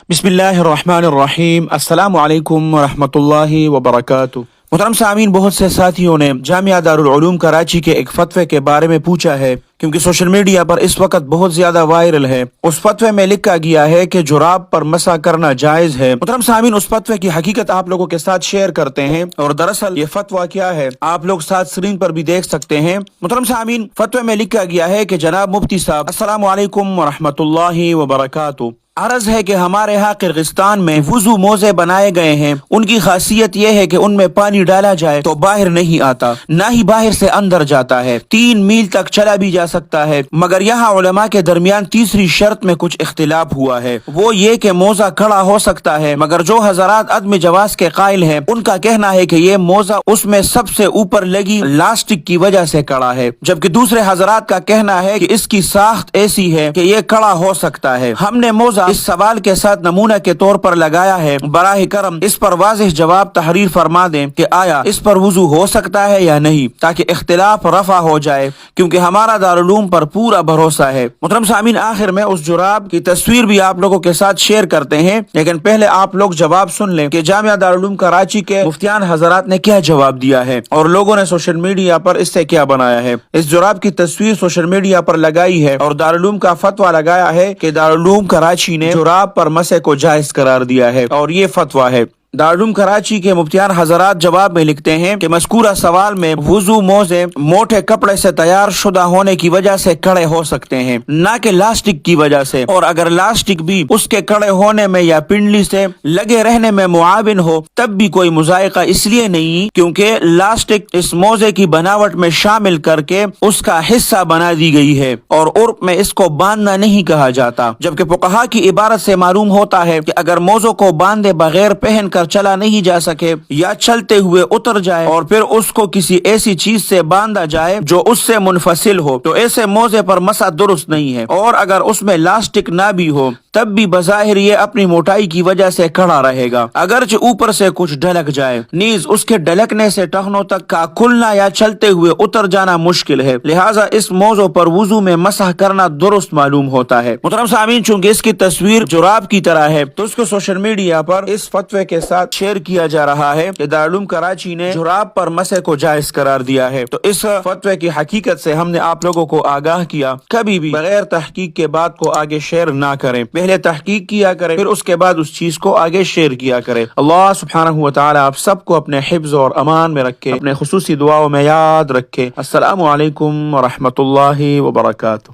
بسم اللہ الرحمن الرحیم، السلام علیکم ورحمۃ اللہ وبرکاتہ۔ محترم سامعین، بہت سے ساتھیوں نے جامعہ دارالعلوم کراچی کے ایک فتوے کے بارے میں پوچھا ہے، کیونکہ سوشل میڈیا پر اس وقت بہت زیادہ وائرل ہے۔ اس فتوے میں لکھا گیا ہے کہ جراب پر مسح کرنا جائز ہے۔ محترم سامعین، اس فتوے کی حقیقت آپ لوگوں کے ساتھ شیئر کرتے ہیں، اور دراصل یہ فتویٰ کیا ہے آپ لوگ ساتھ اسکرین پر بھی دیکھ سکتے ہیں۔ محترم سامعین، فتوے میں لکھا گیا ہے کہ جناب مفتی صاحب السلام علیکم ورحمۃ اللہ وبرکاتہ، عرض ہے کہ ہمارے ہاں قرغستان میں وضو موزے بنائے گئے ہیں۔ ان کی خاصیت یہ ہے کہ ان میں پانی ڈالا جائے تو باہر نہیں آتا، نہ ہی باہر سے اندر جاتا ہے، 3 میل تک چلا بھی جا سکتا ہے۔ مگر یہاں علماء کے درمیان تیسری شرط میں کچھ اختلاف ہوا ہے، وہ یہ کہ موزہ کھڑا ہو سکتا ہے، مگر جو حضرات عدم جواز کے قائل ہیں ان کا کہنا ہے کہ یہ موزہ اس میں سب سے اوپر لگی لاسٹک کی وجہ سے کھڑا ہے، جبکہ دوسرے حضرات کا کہنا ہے کہ اس کی ساخت ایسی ہے کہ یہ کھڑا ہو سکتا ہے۔ ہم نے موزہ اس سوال کے ساتھ نمونہ کے طور پر لگایا ہے، براہ کرم اس پر واضح جواب تحریر فرما دیں کہ آیا اس پر وضو ہو سکتا ہے یا نہیں، تاکہ اختلاف رفع ہو جائے، کیونکہ ہمارا دارالعلوم پر پورا بھروسہ ہے۔ محترم سامعین، آخر میں اس جراب کی تصویر بھی آپ لوگوں کے ساتھ شیئر کرتے ہیں، لیکن پہلے آپ لوگ جواب سن لیں کہ جامعہ دارالعلوم کراچی کے مفتیان حضرات نے کیا جواب دیا ہے اور لوگوں نے سوشل میڈیا پر اس سے کیا بنایا ہے۔ اس جراب کی تصویر سوشل میڈیا پر لگائی ہے اور دارالعلوم کا فتویٰ لگایا ہے کہ دارالعلوم کراچی نے جراب پر مسح کو جائز قرار دیا ہے، اور یہ فتویٰ ہے۔ دارالعلوم کراچی کے مفتیان حضرات جواب میں لکھتے ہیں کہ مذکورہ سوال میں وضو موزے موٹے کپڑے سے تیار شدہ ہونے کی وجہ سے کڑے ہو سکتے ہیں، نہ کہ لاسٹک کی وجہ سے، اور اگر لاسٹک بھی اس کے کڑے ہونے میں یا پنڈلی سے لگے رہنے میں معاون ہو تب بھی کوئی مذائقہ اس لیے نہیں کیونکہ لاسٹک اس موزے کی بناوٹ میں شامل کر کے اس کا حصہ بنا دی گئی ہے، اور عرف میں اس کو باندھنا نہیں کہا جاتا، جبکہ فقہا کی عبارت سے معلوم ہوتا ہے کہ اگر موزوں کو باندھے بغیر پہن کر چلا نہیں جا سکے یا چلتے ہوئے اتر جائے اور پھر اس کو کسی ایسی چیز سے باندھا جائے جو اس سے منفصل ہو تو ایسے موزے پر مسح درست نہیں ہے، اور اگر اس میں لاسٹک نہ بھی ہو تب بھی بظاہر یہ اپنی موٹائی کی وجہ سے کھڑا رہے گا، اگرچہ اوپر سے کچھ ڈھلک جائے، نیز اس کے ڈھلکنے سے ٹخنوں تک کا کھلنا یا چلتے ہوئے اتر جانا مشکل ہے، لہٰذا اس موضوع پر وضو میں مسح کرنا درست معلوم ہوتا ہے۔ محترم سامعین، چونکہ اس کی تصویر جراب کی طرح ہے تو اس کو سوشل میڈیا پر اس فتوے کے ساتھ شیئر کیا جا رہا ہے کہ دارالعلوم کراچی نے جراب پر مسح کو جائز قرار دیا ہے۔ تو اس فتوے کی حقیقت سے ہم نے آپ لوگوں کو آگاہ کیا، کبھی بھی بغیر تحقیق کے بات کو آگے شیئر نہ کریں، پہلے تحقیق کیا کریں پھر اس کے بعد اس چیز کو آگے شیئر کیا کریں۔ اللہ سبحانہ و تعالی آپ سب کو اپنے حفظ اور امان میں رکھے، اپنے خصوصی دعاؤں میں یاد رکھے۔ السلام علیکم ورحمۃ اللہ وبرکاتہ۔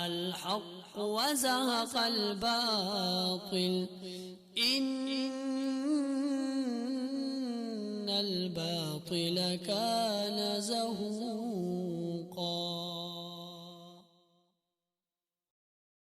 الحق وزهق الباطل إن الباطل كان زهوقا۔